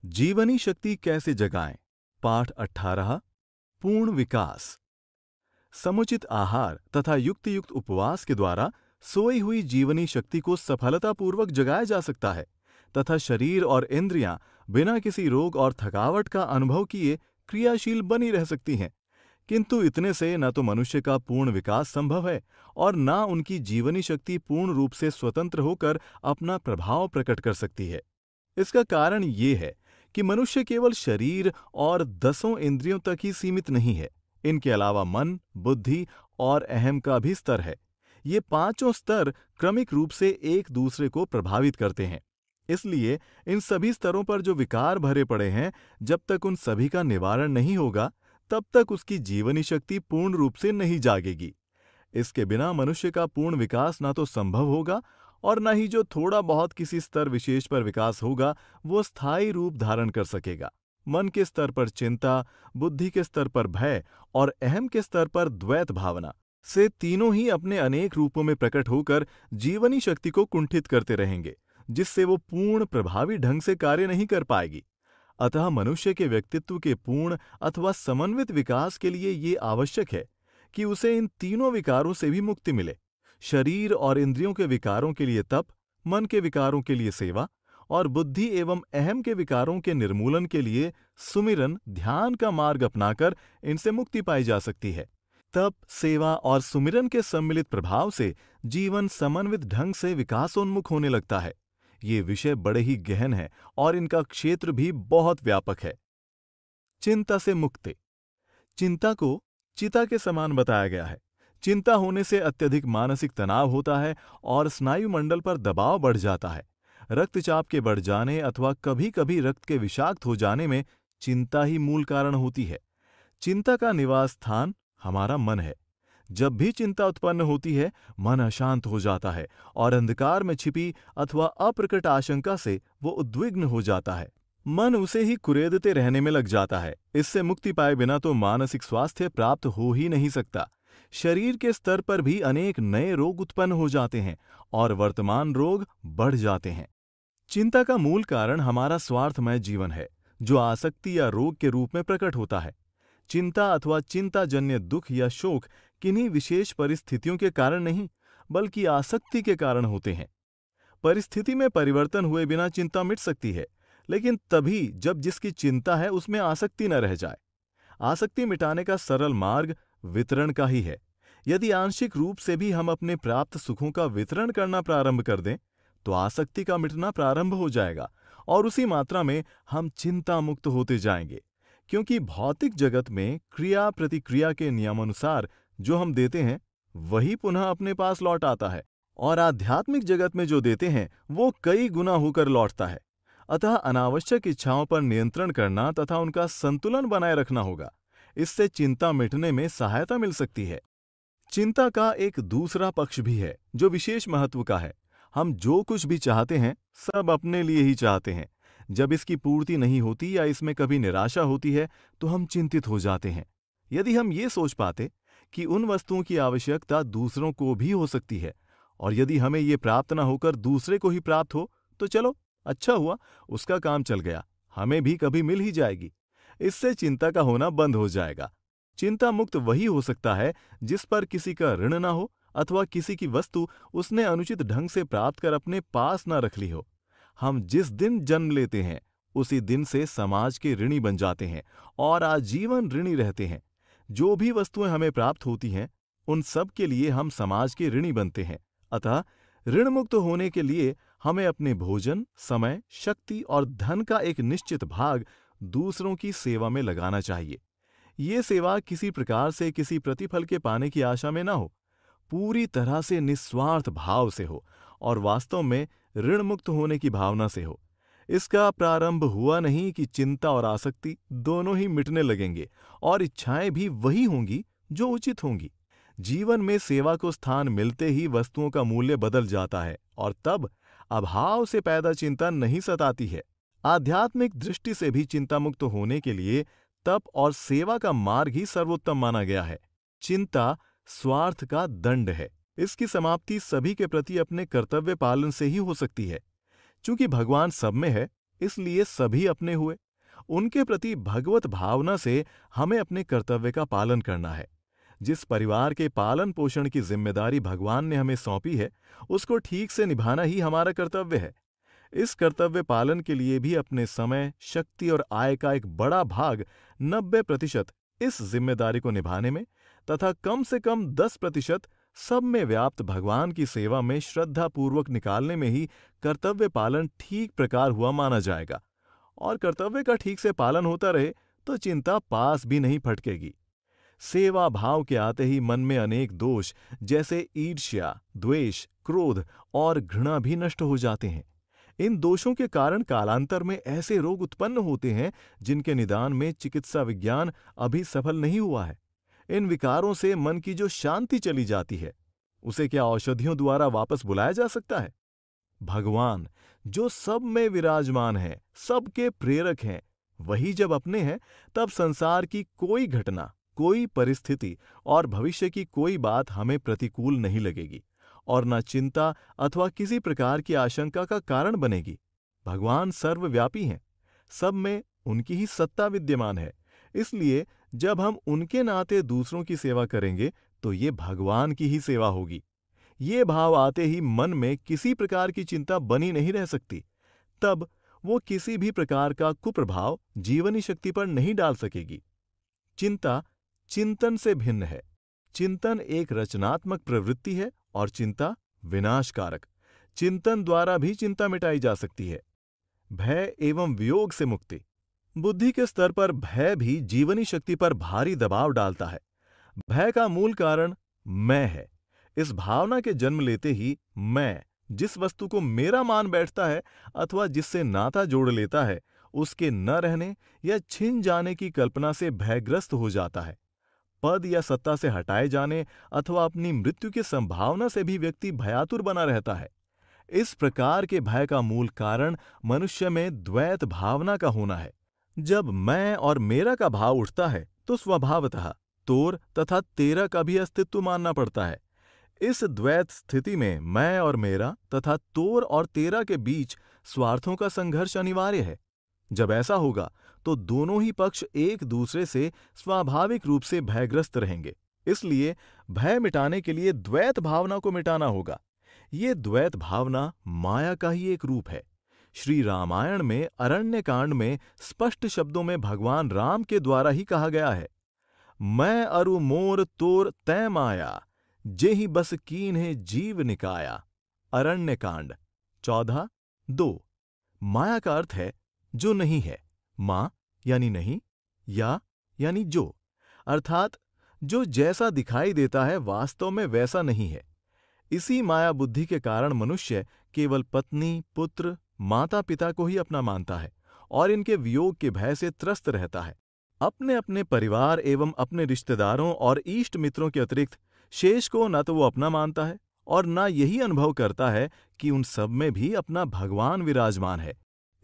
जीवनी शक्ति कैसे जगाएं? पाठ 18। पूर्ण विकास। समुचित आहार तथा युक्त उपवास के द्वारा सोई हुई जीवनी शक्ति को सफलतापूर्वक जगाया जा सकता है तथा शरीर और इंद्रियां बिना किसी रोग और थकावट का अनुभव किए क्रियाशील बनी रह सकती हैं। किंतु इतने से न तो मनुष्य का पूर्ण विकास संभव है और न उनकी जीवनी शक्ति पूर्ण रूप से स्वतंत्र होकर अपना प्रभाव प्रकट कर सकती है। इसका कारण ये है कि मनुष्य केवल शरीर और 10 इंद्रियों तक ही सीमित नहीं है। इनके अलावा मन, बुद्धि और अहम का भी स्तर है। ये पांचों स्तर क्रमिक रूप से एक दूसरे को प्रभावित करते हैं। इसलिए इन सभी स्तरों पर जो विकार भरे पड़े हैं, जब तक उन सभी का निवारण नहीं होगा, तब तक उसकी जीवनी शक्ति पूर्ण रूप से नहीं जागेगी। इसके बिना मनुष्य का पूर्ण विकास ना तो संभव होगा और न ही जो थोड़ा बहुत किसी स्तर विशेष पर विकास होगा वो स्थायी रूप धारण कर सकेगा। मन के स्तर पर चिंता, बुद्धि के स्तर पर भय और अहम के स्तर पर द्वैत भावना से तीनों ही अपने अनेक रूपों में प्रकट होकर जीवनी शक्ति को कुंठित करते रहेंगे, जिससे वो पूर्ण प्रभावी ढंग से कार्य नहीं कर पाएगी। अतः मनुष्य के व्यक्तित्व के पूर्ण अथवा समन्वित विकास के लिए ये आवश्यक है कि उसे इन तीनों विकारों से भी मुक्ति मिले। शरीर और इंद्रियों के विकारों के लिए तप, मन के विकारों के लिए सेवा और बुद्धि एवं अहम के विकारों के निर्मूलन के लिए सुमिरन, ध्यान का मार्ग अपनाकर इनसे मुक्ति पाई जा सकती है। तप, सेवा और सुमिरन के सम्मिलित प्रभाव से जीवन समन्वित ढंग से विकासोन्मुख होने लगता है। ये विषय बड़े ही गहन है और इनका क्षेत्र भी बहुत व्यापक है। चिंता से मुक्ति। चिंता को चिता के समान बताया गया है। चिंता होने से अत्यधिक मानसिक तनाव होता है और स्नायु मंडल पर दबाव बढ़ जाता है। रक्तचाप के बढ़ जाने अथवा कभी कभी रक्त के विषाक्त हो जाने में चिंता ही मूल कारण होती है। चिंता का निवास स्थान हमारा मन है। जब भी चिंता उत्पन्न होती है, मन अशांत हो जाता है और अंधकार में छिपी अथवा अप्रकट आशंका से वो उद्विग्न हो जाता है। मन उसे ही कुरेदते रहने में लग जाता है। इससे मुक्ति पाए बिना तो मानसिक स्वास्थ्य प्राप्त हो ही नहीं सकता। शरीर के स्तर पर भी अनेक नए रोग उत्पन्न हो जाते हैं और वर्तमान रोग बढ़ जाते हैं। चिंता का मूल कारण हमारा स्वार्थमय जीवन है, जो आसक्ति या रोग के रूप में प्रकट होता है। चिंता अथवा चिंताजन्य दुख या शोक किन्हीं विशेष परिस्थितियों के कारण नहीं, बल्कि आसक्ति के कारण होते हैं। परिस्थिति में परिवर्तन हुए बिना चिंता मिट सकती है, लेकिन तभी जब जिसकी चिंता है उसमें आसक्ति न रह जाए। आसक्ति मिटाने का सरल मार्ग वितरण का ही है। यदि आंशिक रूप से भी हम अपने प्राप्त सुखों का वितरण करना प्रारंभ कर दें, तो आसक्ति का मिटना प्रारंभ हो जाएगा और उसी मात्रा में हम चिंता मुक्त होते जाएंगे। क्योंकि भौतिक जगत में क्रिया प्रतिक्रिया के नियमानुसार जो हम देते हैं वही पुनः अपने पास लौट आता है, और आध्यात्मिक जगत में जो देते हैं वो कई गुना होकर लौटता है। अतः अनावश्यक इच्छाओं पर नियंत्रण करना तथा उनका संतुलन बनाए रखना होगा। इससे चिंता मिटने में सहायता मिल सकती है। चिंता का एक दूसरा पक्ष भी है जो विशेष महत्व का है। हम जो कुछ भी चाहते हैं सब अपने लिए ही चाहते हैं। जब इसकी पूर्ति नहीं होती या इसमें कभी निराशा होती है तो हम चिंतित हो जाते हैं। यदि हम ये सोच पाते कि उन वस्तुओं की आवश्यकता दूसरों को भी हो सकती है और यदि हमें ये प्राप्त न होकर दूसरे को ही प्राप्त हो तो चलो अच्छा हुआ, उसका काम चल गया, हमें भी कभी मिल ही जाएगी। इससे चिंता का होना बंद हो जाएगा। चिंता मुक्त वही हो सकता है जिस पर किसी का ऋण न हो अथवा किसी की वस्तु उसने अनुचित ढंग से प्राप्त कर अपने पास न रख ली हो। हम जिस दिन जन्म लेते हैं उसी दिन से समाज के ऋणी बन जाते हैं और आजीवन ऋणी रहते हैं। जो भी वस्तुएं हमें प्राप्त होती हैं उन सब के लिए हम समाज के ऋणी बनते हैं। अतः ऋण मुक्त होने के लिए हमें अपने भोजन, समय, शक्ति और धन का एक निश्चित भाग दूसरों की सेवा में लगाना चाहिए। ये सेवा किसी प्रकार से किसी प्रतिफल के पाने की आशा में न हो, पूरी तरह से निस्वार्थ भाव से हो और वास्तव में ऋण मुक्त होने की भावना से हो। इसका प्रारंभ हुआ नहीं कि चिंता और आसक्ति दोनों ही मिटने लगेंगे और इच्छाएं भी वही होंगी जो उचित होंगी। जीवन में सेवा को स्थान मिलते ही वस्तुओं का मूल्य बदल जाता है और तब अभाव से पैदा चिंता नहीं सताती है। आध्यात्मिक दृष्टि से भी चिंता मुक्त होने के लिए तप और सेवा का मार्ग ही सर्वोत्तम माना गया है। चिंता स्वार्थ का दंड है। इसकी समाप्ति सभी के प्रति अपने कर्तव्य पालन से ही हो सकती है। चूंकि भगवान सब में है, इसलिए सभी अपने हुए। उनके प्रति भगवत भावना से हमें अपने कर्तव्य का पालन करना है। जिस परिवार के पालन पोषण की जिम्मेदारी भगवान ने हमें सौंपी है, उसको ठीक से निभाना ही हमारा कर्तव्य है। इस कर्तव्य पालन के लिए भी अपने समय, शक्ति और आय का एक बड़ा भाग 90% इस जिम्मेदारी को निभाने में तथा कम से कम 10% सब में व्याप्त भगवान की सेवा में श्रद्धापूर्वक निकालने में ही कर्तव्य पालन ठीक प्रकार हुआ माना जाएगा। और कर्तव्य का ठीक से पालन होता रहे तो चिंता पास भी नहीं फटकेगी। सेवा भाव के आते ही मन में अनेक दोष जैसे ईर्ष्या, द्वेष, क्रोध और घृणा भी नष्ट हो जाते हैं। इन दोषों के कारण कालांतर में ऐसे रोग उत्पन्न होते हैं जिनके निदान में चिकित्सा विज्ञान अभी सफल नहीं हुआ है। इन विकारों से मन की जो शांति चली जाती है, उसे क्या औषधियों द्वारा वापस बुलाया जा सकता है? भगवान जो सब में विराजमान है, सबके प्रेरक हैं, वही जब अपने हैं तब संसार की कोई घटना, कोई परिस्थिति और भविष्य की कोई बात हमें प्रतिकूल नहीं लगेगी और न चिंता अथवा किसी प्रकार की आशंका का कारण बनेगी। भगवान सर्वव्यापी हैं, सब में उनकी ही सत्ता विद्यमान है। इसलिए जब हम उनके नाते दूसरों की सेवा करेंगे तो ये भगवान की ही सेवा होगी। ये भाव आते ही मन में किसी प्रकार की चिंता बनी नहीं रह सकती। तब वो किसी भी प्रकार का कुप्रभाव जीवनी शक्ति पर नहीं डाल सकेगी। चिंता चिंतन से भिन्न है। चिंतन एक रचनात्मक प्रवृत्ति है और चिंता विनाशकारक। चिंतन द्वारा भी चिंता मिटाई जा सकती है। भय एवं वियोग से मुक्ति। बुद्धि के स्तर पर भय भी जीवनी शक्ति पर भारी दबाव डालता है। भय का मूल कारण मैं है। इस भावना के जन्म लेते ही मैं जिस वस्तु को मेरा मान बैठता है अथवा जिससे नाता जोड़ लेता है, उसके न रहने या छिन जाने की कल्पना से भयग्रस्त हो जाता है। पद या सत्ता से हटाए जाने अथवा अपनी मृत्यु की संभावना से भी व्यक्ति भयातुर बना रहता है। इस प्रकार के भय का मूल कारण मनुष्य में द्वैत भावना का होना है। जब मैं और मेरा का भाव उठता है तो स्वभावतः तोर तथा तेरा का भी अस्तित्व मानना पड़ता है। इस द्वैत स्थिति में मैं और मेरा तथा तोर और तेरा के बीच स्वार्थों का संघर्ष अनिवार्य है। जब ऐसा होगा तो दोनों ही पक्ष एक दूसरे से स्वाभाविक रूप से भयग्रस्त रहेंगे। इसलिए भय मिटाने के लिए द्वैत भावना को मिटाना होगा। ये द्वैत भावना माया का ही एक रूप है। श्री रामायण में अरण्य कांड में स्पष्ट शब्दों में भगवान राम के द्वारा ही कहा गया है, मैं अरु मोर तोर तै माया, जेहि बस कीन्हे जीव निकाया। अरण्य कांड 14:2। माया का अर्थ है जो नहीं है। मां यानी नहीं, या यानी जो, अर्थात जो जैसा दिखाई देता है वास्तव में वैसा नहीं है। इसी माया बुद्धि के कारण मनुष्य केवल पत्नी, पुत्र, माता पिता को ही अपना मानता है और इनके वियोग के भय से त्रस्त रहता है। अपने अपने परिवार एवं अपने रिश्तेदारों और इष्ट मित्रों के अतिरिक्त शेष को न तो वो अपना मानता है और न यही अनुभव करता है कि उन सब में भी अपना भगवान विराजमान है।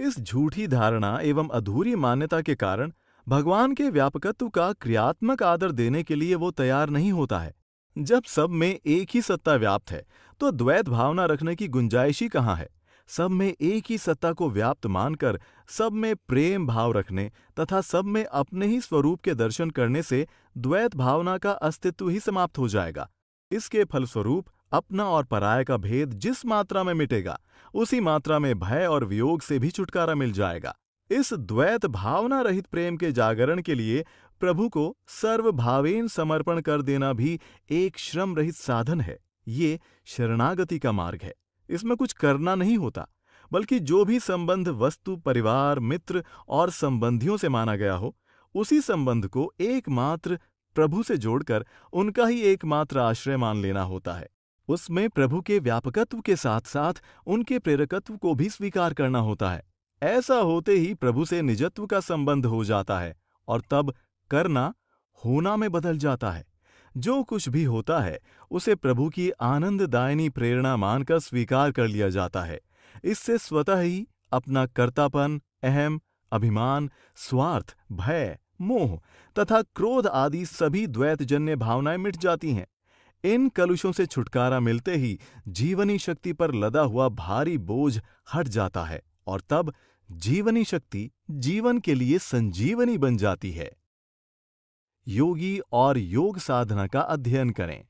इस झूठी धारणा एवं अधूरी मान्यता के कारण भगवान के व्यापकत्व का क्रियात्मक आदर देने के लिए वो तैयार नहीं होता है। जब सब में एक ही सत्ता व्याप्त है तो द्वैत भावना रखने की गुंजाइश ही कहाँ है। सब में एक ही सत्ता को व्याप्त मानकर सब में प्रेम भाव रखने तथा सब में अपने ही स्वरूप के दर्शन करने से द्वैत भावना का अस्तित्व ही समाप्त हो जाएगा। इसके फलस्वरूप अपना और पराया का भेद जिस मात्रा में मिटेगा, उसी मात्रा में भय और वियोग से भी छुटकारा मिल जाएगा। इस द्वैत भावना रहित प्रेम के जागरण के लिए प्रभु को सर्वभावेन समर्पण कर देना भी एक श्रम रहित साधन है। ये शरणागति का मार्ग है। इसमें कुछ करना नहीं होता, बल्कि जो भी संबंध वस्तु, परिवार, मित्र और संबंधियों से माना गया हो, उसी संबंध को एकमात्र प्रभु से जोड़कर उनका ही एकमात्र आश्रय मान लेना होता है। उसमें प्रभु के व्यापकत्व के साथ साथ उनके प्रेरकत्व को भी स्वीकार करना होता है। ऐसा होते ही प्रभु से निजत्व का संबंध हो जाता है और तब करना होना में बदल जाता है। जो कुछ भी होता है उसे प्रभु की आनंददायिनी प्रेरणा मानकर स्वीकार कर लिया जाता है। इससे स्वतः ही अपना कर्तापन, अहम, अभिमान, स्वार्थ, भय, मोह तथा क्रोध आदि सभी द्वैतजन्य भावनाएं मिट जाती हैं। इन कलुषों से छुटकारा मिलते ही जीवनी शक्ति पर लदा हुआ भारी बोझ हट जाता है और तब जीवनी शक्ति जीवन के लिए संजीवनी बन जाती है। योगी और योग साधना का अध्ययन करें।